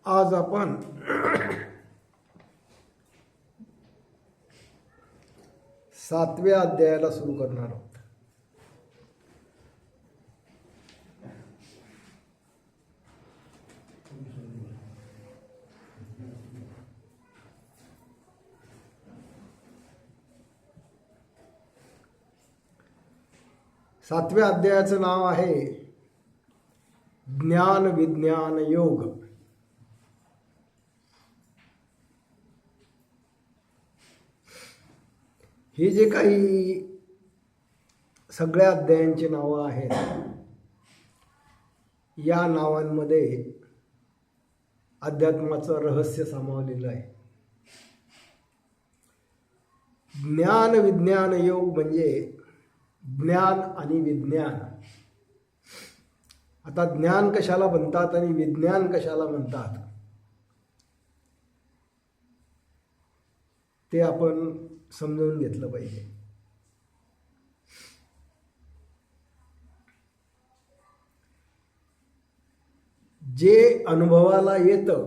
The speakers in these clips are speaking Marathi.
आज आपण 7व्या अध्यायाला सुरू करणार आहोत. सातव्या अध्यायाचं नाव आहे ज्ञान विज्ञान योग. हे जे काही सगळ्या अध्यायांची नावं आहेत, या नावांमध्ये अध्यात्माचं रहस्य सामावलेलं आहे. ज्ञान विज्ञान योग म्हणजे ज्ञान आणि विज्ञान. आता ज्ञान कशाला म्हणतात आणि विज्ञान कशाला म्हणतात ते आपण समजून घेतलं पाहिजे. जे अनुभवाला येतं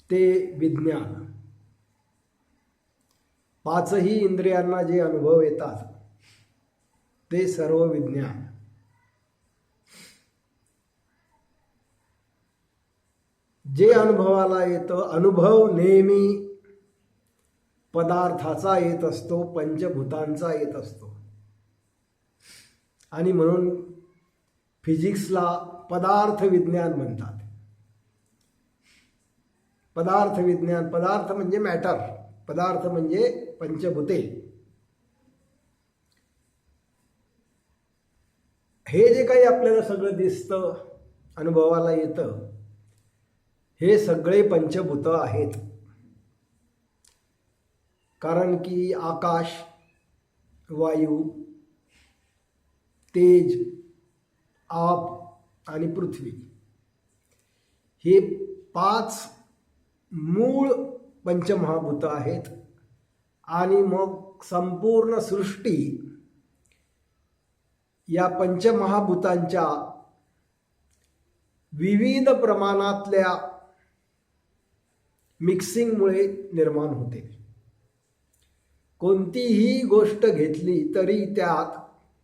ते विज्ञान. पाचही इंद्रियांना जे अनुभव येतात ते सर्व विज्ञान. जे अनुभवाला येतं, अनुभव नेहमी पदार्थाचा येत असतो, पंचभूतांचा येत असतो. आणि म्हणून फिजिक्सला पदार्थ विज्ञान म्हणतात. पदार्थ विज्ञान, पदार्थ म्हणजे मॅटर, पदार्थ म्हणजे पंचभूते. हे जे काही आपल्याला सगळं दिसतं, अनुभवाला येतं, हे सगळे पंचभूत आहेत. कारण की आकाश, वायू, तेज, आप आणि पृथ्वी हे 5 मूळ पंचमहाभूत आहेत. आणि मग संपूर्ण सृष्टी या पंचमहाभूतांच्या विविध प्रमाणातल्या मिक्सिंगमुळे निर्माण होते. कोणतीही गोष्ट घेतली तरी त्यात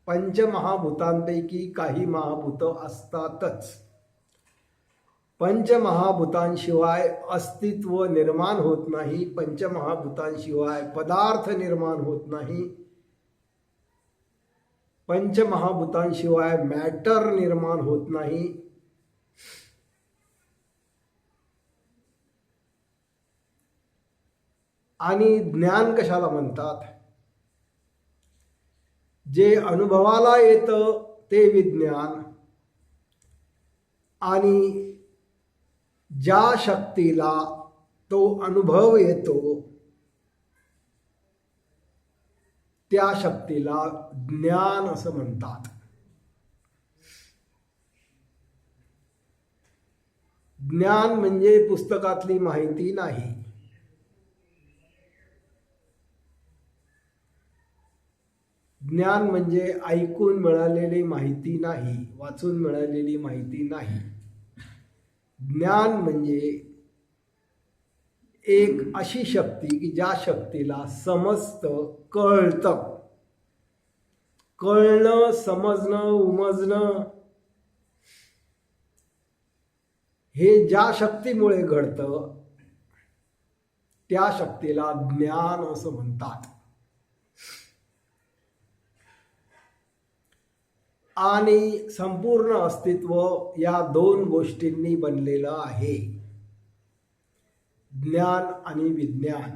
पंचमहाभूतांपैकी काही महाभूत असतातच. पंचमहाभूतांशिवाय अस्तित्व निर्माण होत नाही. पंचमहाभूतांशिवाय पदार्थ निर्माण होत नाही. पंचमहाभूतांशिवाय मॅटर निर्माण होत नाही. आणि ज्ञान कशाला म्हणतात? जे अनुभवाला येतं ते विज्ञान. आणि ज्या शक्तीला तो अनुभव येतो त्या शक्तीला ज्ञान असं म्हणतात. ज्ञान म्हणजे पुस्तकातली माहिती नाही. ज्ञान म्हणजे ऐकून मिळालेली माहिती नाही, वाचून मिळालेली माहिती नाही. ज्ञान म्हणजे एक अशी शक्ती की ज्या शक्तीला समजतं, कळतं. कळणं, समजणं, उमजणं हे ज्या शक्तीमुळे घडतं त्या शक्तीला ज्ञान असं म्हणतात. आणि संपूर्ण अस्तित्व या 2 गोष्टींनी बनलेलं आहे, ज्ञान आणि विज्ञान.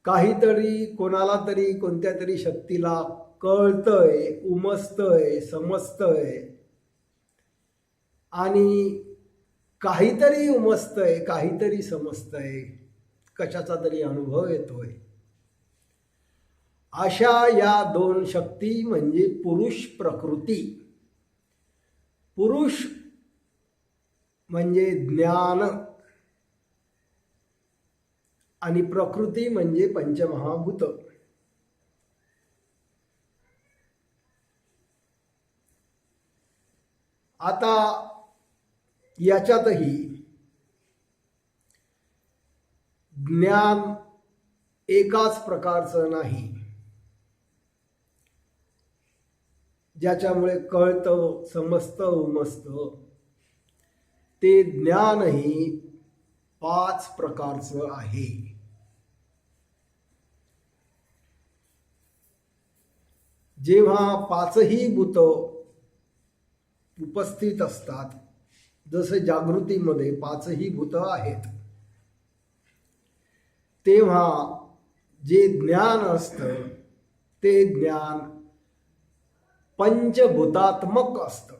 काहीतरी, कोणाला तरी, कोणत्या तरी शक्तीला कळतंय, उमजतंय, समजतंय. आणि काहीतरी उमजतंय, काहीतरी समजतंय, कशाचा तरी अनुभव येतोय. अशा या 2 शक्ती म्हणजे पुरुष प्रकृती. पुरुष म्हणजे ज्ञान आणि प्रकृती म्हणजे पंचमहाभूत. आता याच्यातही ज्ञान एकाच प्रकारचं नाही, ज्याच्यामुळे कळतं, समजतं, उमजतं. ते ज्ञानही 5 प्रकारचं आहे. जेव्हा 5ही भूत उपस्थित असतात, जसे जागृतीमध्ये 5ही भूत आहेत, तेव्हा जे ज्ञान असतं ते ज्ञान पंचभूतात्मक असतं.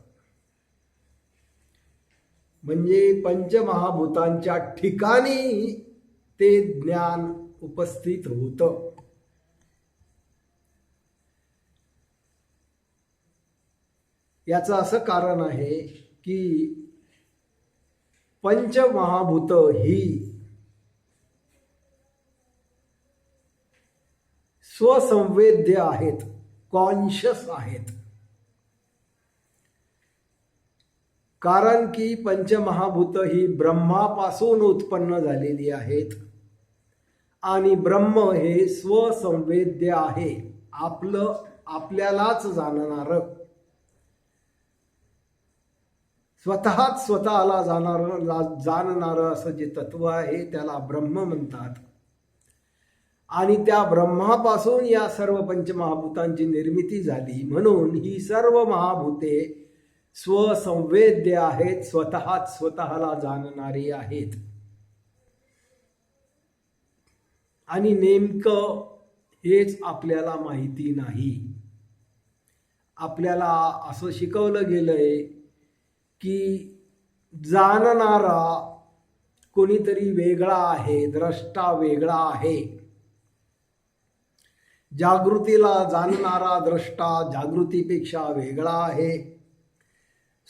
म्हणजे पंचमहाभूतांच्या ठिकाणी ते ज्ञान उपस्थित होतं. याचं असं कारण आहे की पंचमहाभूत ही स्वसंवेद्य आहेत, कॉन्शियस आहेत. कारण की पंचमहाभूत ही ब्रह्मापासून उत्पन्न झालेली आहेत आणि ब्रह्म हे स्वसंवेद्य आहे, आपल्यालाच जाणणारं, स्वतःच स्वतःला जाणणारं असं जे तत्व आहे त्याला ब्रह्म म्हणतात. आणि त्या ब्रह्मापासून या सर्व पंचमहाभूतांची निर्मिती झाली, म्हणून ही सर्व महाभूते स्वसंवेद्य आहेत, स्वतःच स्वतःला जाणणारी आहेत. आणि नेमकं हेच आपल्याला माहिती नाही. आपल्याला असं शिकवलं गेलंय की जाणणारा कोणीतरी वेगळा आहे, द्रष्टा वेगळा आहे. जागृतीला जाणणारा द्रष्टा जागृतीपेक्षा वेगळा आहे.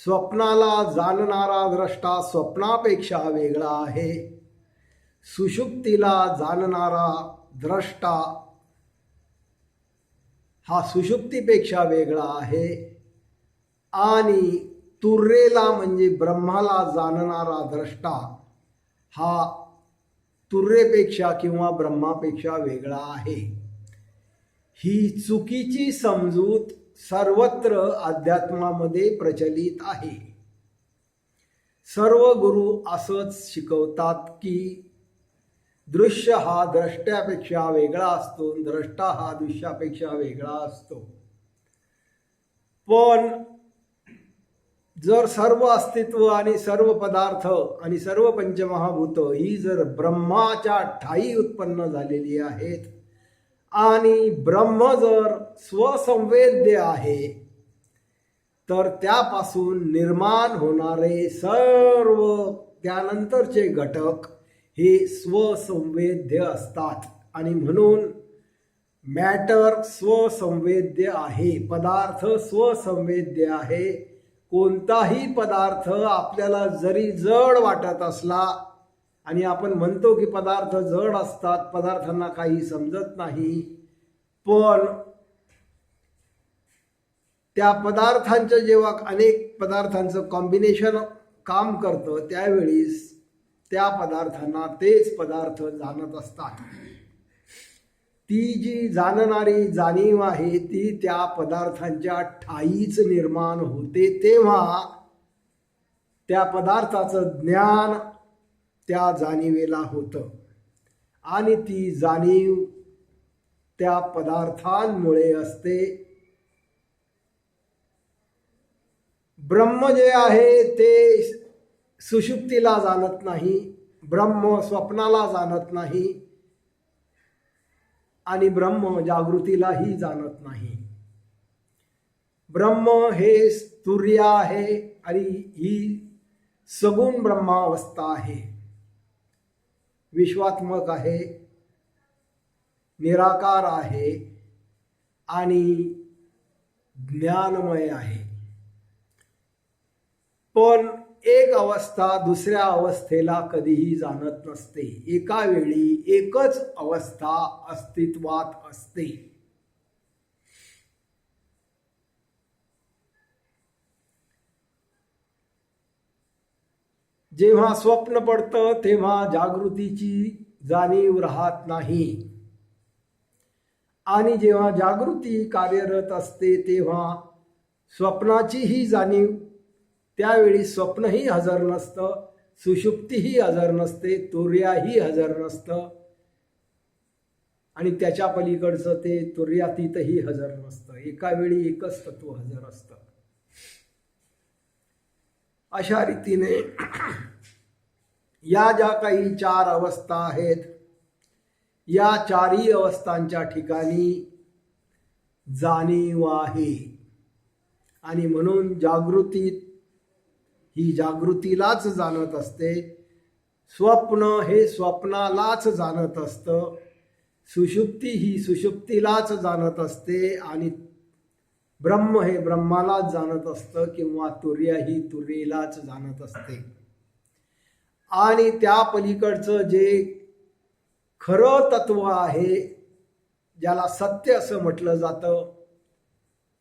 स्वप्नाला जाणणारा द्रष्टा स्वप्नापेक्षा वेगळा आहे. सुषुप्तीला जाणणारा द्रष्टा हा सुषुप्तीपेक्षा वेगळा आहे. आणि तुर्येला म्हणजे ब्रह्माला जाणणारा द्रष्टा हा तुर्येपेक्षा किंवा ब्रह्मापेक्षा वेगळा आहे. ही चुकीची समजूत सर्वत्र अध्यात्मामध्ये प्रचलित आहे. सर्व गुरु असंच शिकवतात की दृश्य हा द्रष्ट्यापेक्षा वेगळा असतो, द्रष्टा हा दृश्यापेक्षा वेगळा असतो. पण जर सर्व अस्तित्व आणि सर्व पदार्थ आणि सर्व पंचमहाभूत ही जर ब्रह्माच्या ठायी उत्पन्न झालेली आहेत आणि ब्रह्म जर स्वसंवेद्य आहे, तर त्यापासून निर्माण होणारे सर्व त्यानंतरचे घटक हे स्वसंवेद्य असतात. आणि म्हणून मॅटर स्वसंवेद्य आहे, पदार्थ स्वसंवेद्य आहे. कोणताही पदार्थ आपल्याला जरी जड वाटत असला आणि आपण म्हणतो की पदार्थ जड असतात, पदार्थांना काही समजत नाही, पण त्या पदार्थांचं जेव्हा अनेक पदार्थांचं कॉम्बिनेशन काम करतं त्यावेळीस त्या पदार्थांना तेच पदार्थ जाणत असतात. ती जी जाणणारी जाणीव आहे ती त्या पदार्थांच्या ठायीच निर्माण होते, तेव्हा त्या पदार्थाचं ज्ञान त्या जाणीवेला होतं. आणि ती जाणीव त्या पदार्थांमुळे असते. ब्रह्म जे आहे ते सुषुप्तीला जाणत नाही, ब्रह्म स्वप्नाला जाणत नाही आणि ब्रह्म जागृतीलाही जाणत नाही. ब्रह्म हे तुर्य आहे आणि ही सगुण ब्रह्मावस्था आहे, विश्वात्मक आहे, निराकार आहे आणि ज्ञानमय आहे. पण एक अवस्था दुसऱ्या अवस्थेला कधीही जाणत नसते. एका वेळी एकच अवस्था अस्तित्वात असते. जेव्हा स्वप्न पडतं तेव्हा जागृतीची जाणीव राहत नाही, आणि जेव्हा जागृती कार्यरत असते तेव्हा स्वप्नाचीही जाणीव, त्यावेळी स्वप्नही हजर नसतं, सुषुप्तीही हजर नसते, तुर्याही हजर नसतं, आणि त्याच्या पलीकडचं ते तुर्यातीतही हजर नसतं. एका वेळी एकच तत्व हजर असतं. अशा रीतीने या ज्या काही 4 अवस्था आहेत, या 4ही अवस्थांच्या ठिकाणी जाणीव आहे. आणि म्हणून जागृतीत ही जागृतीलाच जाणत असते, स्वप्न हे स्वप्नालाच जाणत असतं, सुषुप्ती ही सुषुप्तीलाच जाणत असते, आणि ब्रह्म हे ब्रह्मालाच जाणत असतं, किंवा तुर्य ही तुर्येलाच जाणत असते. आणि त्या पलीकडचं जे खरं तत्व आहे, ज्याला सत्य असं म्हटलं जातं,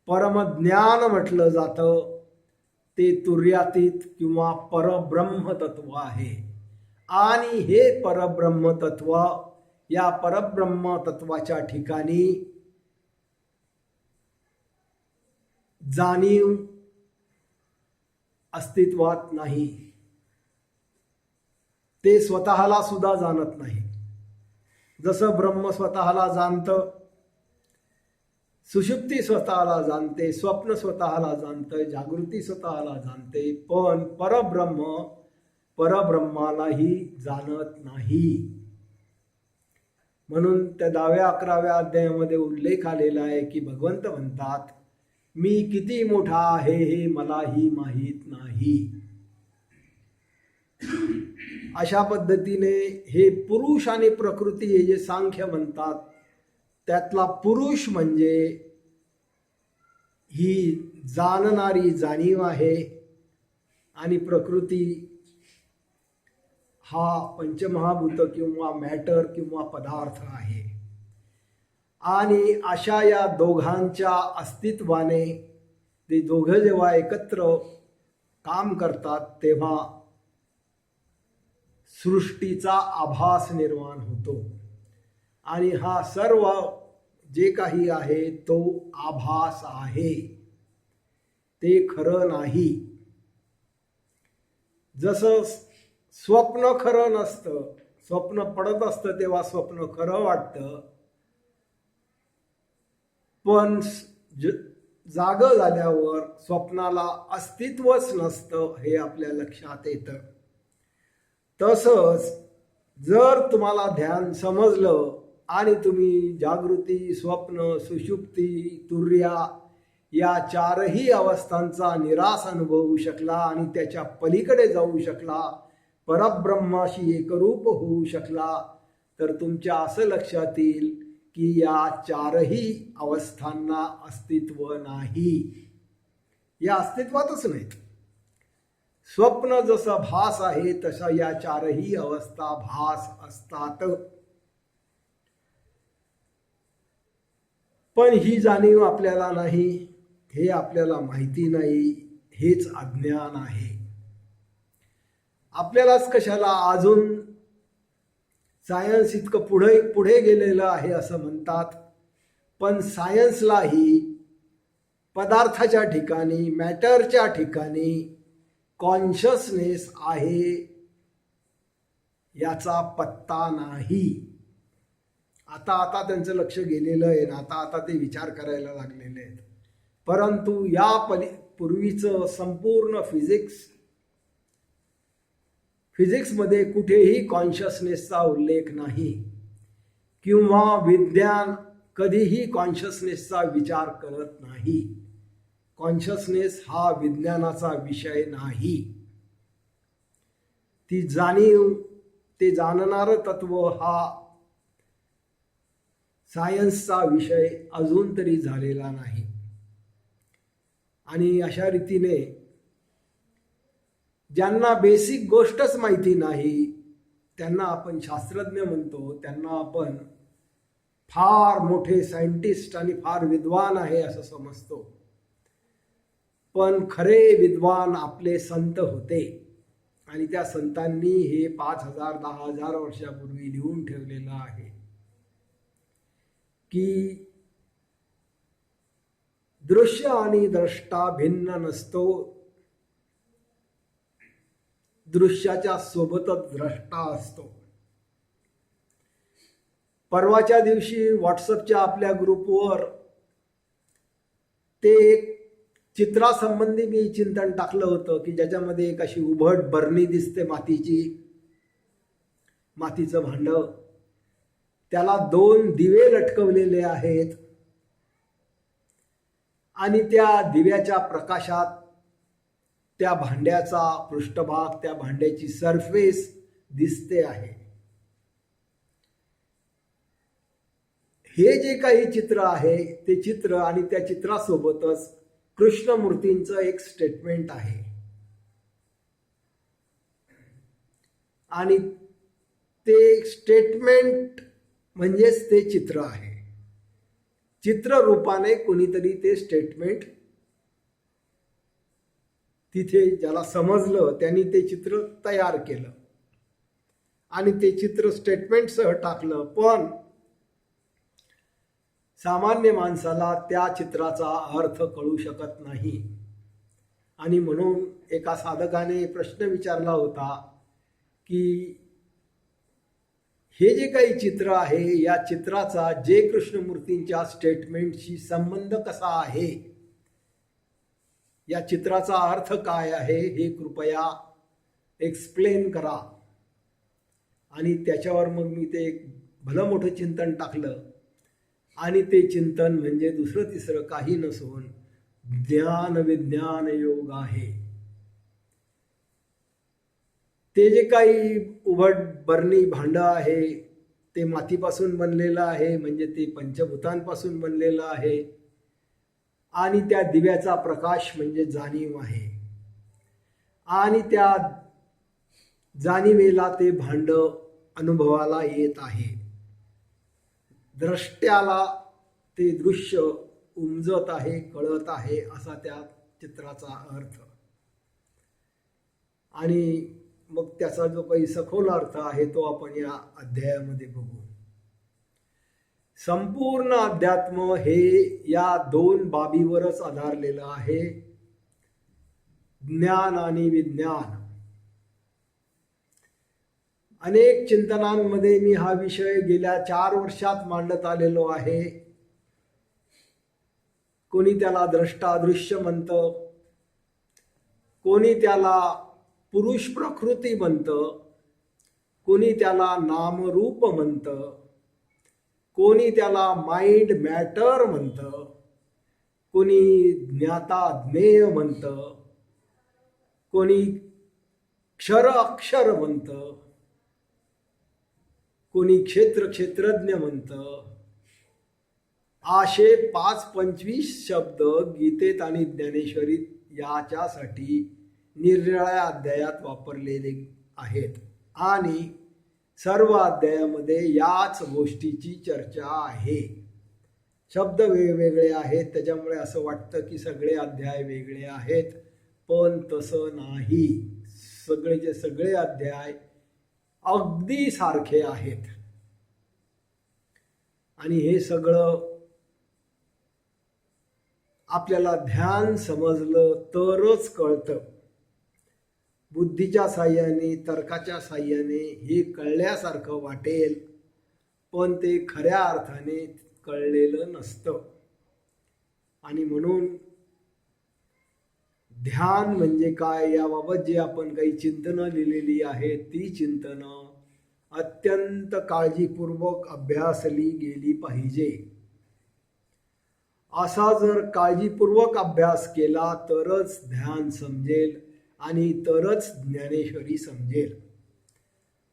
परमज्ञान म्हटलं जातं, ते तुर्यातीत किंवा परब्रह्म तत्व आहे. आणि हे परब्रह्म तत्व, या परब्रह्म तत्वाच्या ठिकाणी जाणीव अस्तित्वात नाही. ते स्वतःला सुद्धा जाणत नाही. जसं ब्रह्म स्वतःला जाणतं, सुषुप्ती स्वतःला जाणते, स्वप्न स्वतःला जाणतं, जागृती स्वतःला जाणते, पण परब्रह्मालाही जाणत नाही. म्हणून त्या 10व्या-11व्या अध्यायामध्ये उल्लेख आलेला आहे की भगवंत म्हणतात, मी किती मोठा आहे हे मलाही माहीत नाही. अशा पद्धतीने हे पुरुष आणि प्रकृती हे जे सांख्य म्हणतात, त्यातला पुरुष म्हणजे ही जाणणारी जाणीव आहे, आणि प्रकृती हा पंचमहाभूत किंवा मॅटर किंवा पदार्थ आहे. आणि अशा या दोघांच्या अस्तित्वाने ते दोघं जेव्हा एकत्र काम करतात तेव्हा सृष्टीचा आभास निर्माण होतो. आणि हा सर्व जे काही आहे तो आभास आहे, ते खरं नाही. जसं स्वप्न खरं नसतं, स्वप्न पडत असतं तेव्हा स्वप्न खरं वाटतं, पण जागं झाल्यावर स्वप्नाला अस्तित्वच नसतं हे आपल्या लक्षात येतं. तसंच जर तुम्हाला ध्यान समजलं आणि तुम्ही जागृती, स्वप्न, सुषुप्ती, तुर्या या 4ही अवस्थांचा निरास अनुभवू शकला आणि त्याच्या पलीकडे जाऊ शकला, परब्रह्माशी एकरूप होऊ शकला, तर तुमच्या असं लक्षात येईल की या 4ही अवस्थांना अस्तित्व नाही. या अस्तित्वातच नाहीत. स्वप्न जसं भास आहे तशा या 4ही अवस्था भास असतात. पण ही जाणीव आपल्याला नाही, हे आपल्याला माहिती नाही, हेच अज्ञान आहे. आपल्यालाच कशाला अजून सायन्स इतकं पुढे गेलेलं आहे असं म्हणतात, पण सायन्सलाही पदार्थाच्या ठिकाणी, मॅटरच्या ठिकाणी कॉन्शियसनेस आहे याचा पत्ता नाही. आता त्यांचं लक्ष गेलेलं आहे ना, आता ते विचार करायला लागलेले आहेत. परंतु या पूर्वीचं संपूर्ण फिजिक्समध्ये कुठेही कॉन्शियसनेसचा उल्लेख नाही, किंवा विज्ञान कधीही कॉन्शियसनेसचा विचार करत नाही. कॉन्शियसनेस हा विज्ञानाचा विषय नाही. ती जाणीव, ते जाणणारं तत्व हा सायन्सचा विषय अजून तरी झालेला नाही. आणि अशा रीतीने ज्यांना बेसिक गोष्टच माहिती नाही त्यांना आपण शास्त्रज्ञ म्हणतो, त्यांना आपण फार मोठे सायंटिस्ट आणि फार विद्वान आहे असं समजतो. पण खरे विद्वान आपले संत होते. आणि त्या संतांनी हे 5,000 10,000 वर्षापूर्वी लिहून ठेवलेलं आहे की दृश्य आणि द्रष्टा भिन्न नसतो, दृश्याच्या सोबतच द्रष्टा असतो. परवाच्या दिवशी व्हॉट्सअपच्या आपल्या ग्रुपवर ते एक चित्रासंबंधी मी चिंतन टाकलं होतं की ज्याच्यामध्ये एक अशी उभट बरणी दिसते मातीची, मातीचं भांड, त्याला 2 दिवे लटकवलेले आहेत आणि त्या दिव्याच्या प्रकाशात त्या भांड्याचा पृष्ठभाग, त्या भांड्याची सरफेस दिसते आहे. हे जे काही चित्र आहे ते चित्र आणि त्या चित्रासोबतच कृष्णमूर्तींचं एक स्टेटमेंट आहे आणि ते स्टेटमेंट म्हणजेच ते चित्र आहे. चित्ररूपाने कोणीतरी ते स्टेटमेंट तिथे ज्याला समजलं त्यांनी ते चित्र तयार केलं आणि ते चित्र स्टेटमेंटसह टाकलं. पण सामान्य माणसाला त्या चित्राचा अर्थ कळू शकत नाही आणि म्हणून एका साधकाने प्रश्न विचारला होता की हे जे काही चित्र आहे या चित्राचा जे कृष्णमूर्तींच्या स्टेटमेंटशी संबंध कसा आहे, या चित्राचा अर्थ काय आहे हे कृपया एक्सप्लेन करा. आणि त्याच्यावर मग मी ते एक भलं मोठं चिंतन टाकलं आणि ते चिंतन म्हणजे दुसरं तिसरं काही नसून ज्ञान विज्ञान योग आहे. ते जे काही उभट बरणी भांड आहे ते मातीपासून बनलेलं आहे, म्हणजे ते पंचभूतांपासून बनलेलं आहे आणि त्या दिव्याचा प्रकाश म्हणजे जाणीव आहे आणि त्या जाणीवेला ते भांड अनुभवाला येत आहे. द्रष्ट्याला ते दृश्य उमजत आहे, कळत आहे असा त्या चित्राचा अर्थ. आणि मग त्याचा जो काही सखोल अर्थ आहे तो आपण या अध्यायामध्ये बघू. संपूर्ण अध्यात्म हे या 2 बाबीवरच आधारलेलं आहे, ज्ञान आणि विज्ञान. अनेक चिंतनांमध्ये मी हा विषय गेल्या 4 वर्षात मांडत आलेलो आहे. कोणी त्याला द्रष्टादृश्य म्हणतं, कोणी त्याला पुरुष प्रकृती म्हणतं, कोणी त्याला नामरूप म्हणतं, कोणी त्याला माइंड मॅटर म्हणतं, कोणी ज्ञाता ज्ञेय म्हणतं, कोणी क्षर अक्षर म्हणतं, कोणी क्षेत्र क्षेत्रज्ञ म्हणतं. असे 5-25 शब्द गीतेत आणि ज्ञानेश्वरीत याच्यासाठी निरनिराळ्या अध्यायात वापरलेले आहेत आणि सर्व अध्यायामध्ये याच गोष्टीची चर्चा आहे. शब्द वेगवेगळे आहेत त्याच्यामुळे असं वाटतं की सगळे अध्याय वेगळे आहेत, पण तसं नाही. सगळेचे सगळे अध्याय अगदी सारखे आहेत आणि हे सगळं आपल्याला ध्यान समजलं तरच कळतं. बुद्धीच्या साह्याने, तर्काच्या साह्याने हे कळल्यासारखं वाटेल, पण ते खऱ्या अर्थाने कळलेलं नसतं. आणि म्हणून ध्यान म्हणजे काय याबाबत जे आपण काही चिंतनं लिहिलेली आहेत ती चिंतनं अत्यंत काळजीपूर्वक अभ्यासली गेली पाहिजे. असा जर काळजीपूर्वक अभ्यास केला तरच ध्यान समजेल आणि तरच ज्ञानेश्वरी समजेल.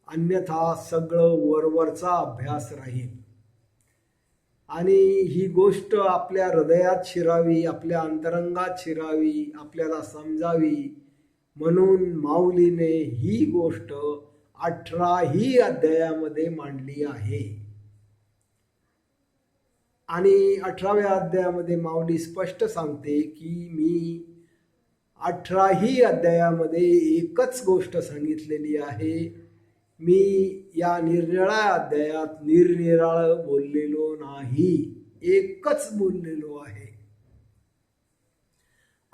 अन्यथा सगळं वरवरचा अभ्यास राहील. आणि ही गोष्ट आपल्या हृदयात शिरावी, आपल्या अंतरंगात शिरावी, आपल्याला समजावी म्हणून माऊलीने ही गोष्ट 18ही अध्यायामध्ये मांडली आहे. आणि 18व्या अध्यायामध्ये माऊली स्पष्ट सांगते की मी 18ही अध्यायामध्ये एकच गोष्ट सांगितलेली आहे. मी या निरनिराळ्या अध्यायात निरनिराळं बोललेलो नाही, एकच बोललेलो आहे.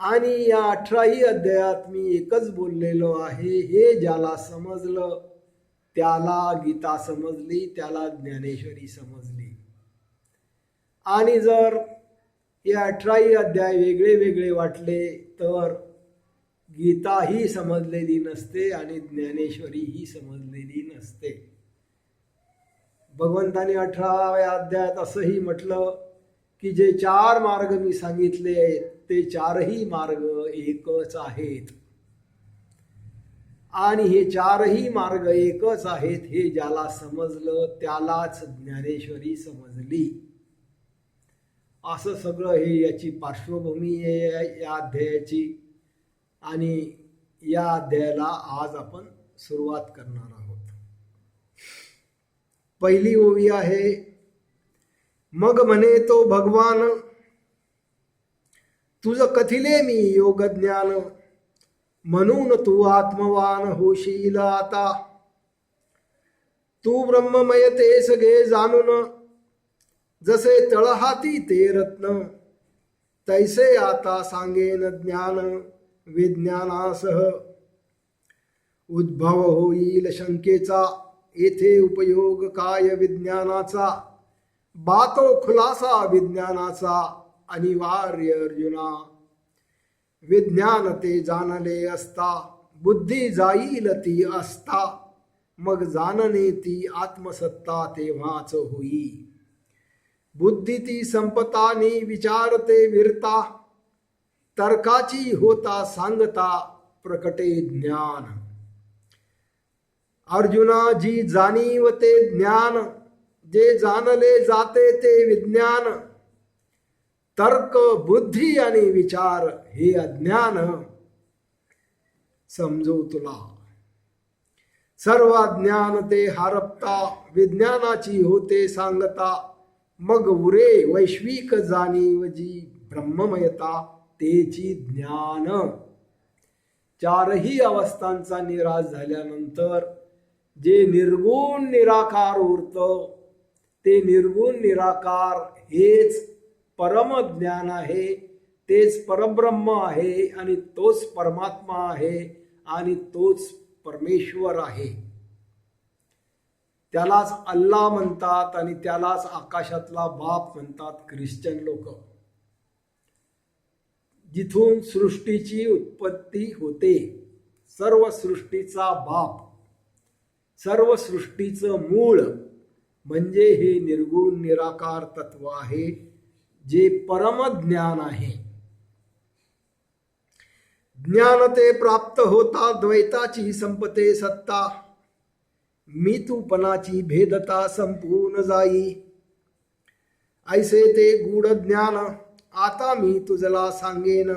आणि या 18ही अध्यायात मी एकच बोललेलो आहे. हे ज्याला समजलं त्याला गीता समजली, त्याला ज्ञानेश्वरी समजली. आणि जर या 18ही अध्याय वेगळे वेगळे वाटले तर गीता ही समजलेली नसते आणि ज्ञानेश्वरी ही समजलेली नसते. भगवंताने 18व्या अध्यायात असंही म्हटलं की जे 4 मार्ग मी सांगितले ते 4ही मार्ग एकच आहेत. आणि हे 4ही मार्ग एकच आहेत हे ज्याला समजलं त्यालाच ज्ञानेश्वरी समजली. असं सगळं हे याची पार्श्वभूमी आहे या अध्यायाची. आणि या अध्यायाला आज आपण सुरुवात करणार आहोत. पहिली ओवी आहे, मग म्हणे तो भगवान तुझ कथिले मी योग ज्ञान, म्हणून तू आत्मवान होशील आता. तू ब्रह्ममय ते सगळे जाणून, जसे तळहाती ते रत्न, तैसे आता सांगेन ज्ञान विज्ञानासह. उद्भव होईल शंकेचा, येथे उपयोग काय विज्ञानाचा. बातो खुलासा विज्ञानाचा अनिवार्य अर्जुना. विज्ञान ते जाणले असता, बुद्धी जाईल ती असता. मग जाणणे ती आत्मसत्ता तेव्हाच होई. बुद्धी ती संपतानी विचारते विरता, तर्काची होता सांगता प्रकटे ज्ञान. अर्जुना जी जाणीवते ज्ञान, जे जाणले जाते ते विज्ञान. तर्क बुद्धी आणि विचार हे अज्ञान. समजो तुला सर्व ज्ञान ते हरपता, विज्ञानाची होते सांगता. मग उरे वैश्विक जाणीव जी ब्रह्ममयता तेची ज्ञान. 4ही अवस्थांचा निराश झाल्यानंतर जे निर्गुण निराकार उरतं ते निर्गुण निराकार हेच परमज्ञान आहे, तेच परब्रह्म आहे आणि तोच परमात्मा आहे आणि तोच परमेश्वर आहे. त्यालाच अल्लाह म्हणतात आणि त्यालाच आकाशातला बाप म्हणतात ख्रिश्चन लोक. जिथून सृष्टीची उत्पत्ती होते, सर्व सृष्टीचा बाप, सर्व सृष्टीचं मूळ म्हणजे हे निर्गुण निराकार तत्व आहे, जे परमज्ञान आहे. ज्ञान ते प्राप्त होता द्वैताची संपते सत्ता. मी तूपणाची भेदता संपून जाई. ऐसे ते गूढ ज्ञान आता मी तुझला सांगेन.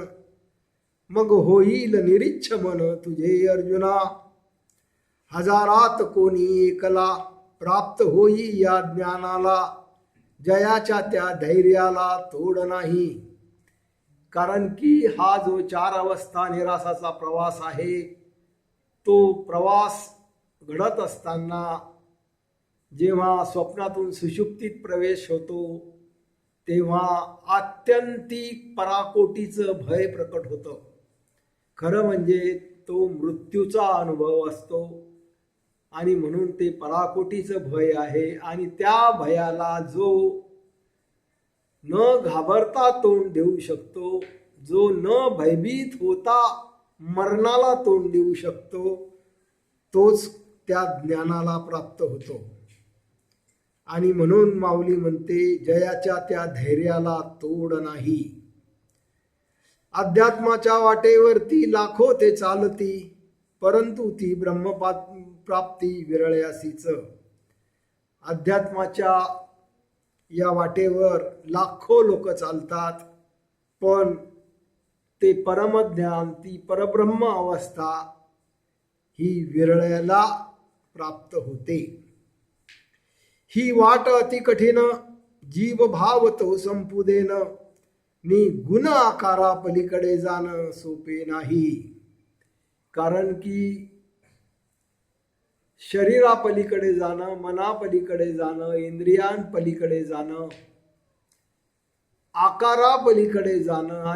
मग होईल निरीच्छ मन तुझे अर्जुना. हजारात कोणी एकला प्राप्त होई या ज्ञानाला. जयाच्या त्या धैर्याला तोड नाही. कारण की हा जो 4 अवस्था निरासाचा प्रवास आहे, तो प्रवास घडत असताना जेव्हा स्वप्नातून सुषुप्तीत प्रवेश होतो तेव्हा आत्यंतिक पराकोटीचं भय प्रकट होतं. खरं म्हणजे तो मृत्यूचा अनुभव असतो आणि म्हणून ते पराकोटीचं भय आहे. आणि त्या भयाला जो न घाबरता तोंड देऊ शकतो, जो न भयभीत होता मरणाला तोंड देऊ शकतो, तोच त्या ज्ञानाला प्राप्त होतो. आणि म्हणून माऊली म्हणते, जयाच्या त्या धैर्याला तोड नाही. अध्यात्माच्या वाटेवरती लाखो ते चालती, परंतु ती ब्रह्मप्राप्ती विरळयासीच. अध्यात्माच्या या वाटेवर लाखो लोक चालतात, पण ते परमज्ञान, ती परब्रह्म अवस्था ही विरळयाला प्राप्त होते. ही वाट अति कठीण, जीव भाव तो संपुदेन. नि गुण आकारा पलीकडे जाणं सोपे नाही. कारण की शरीरापलीकडे जाणं, मनापलीकडे जाणं, इंद्रियांपलीकडे जाणं, आकारापलीकडे जाणं आणि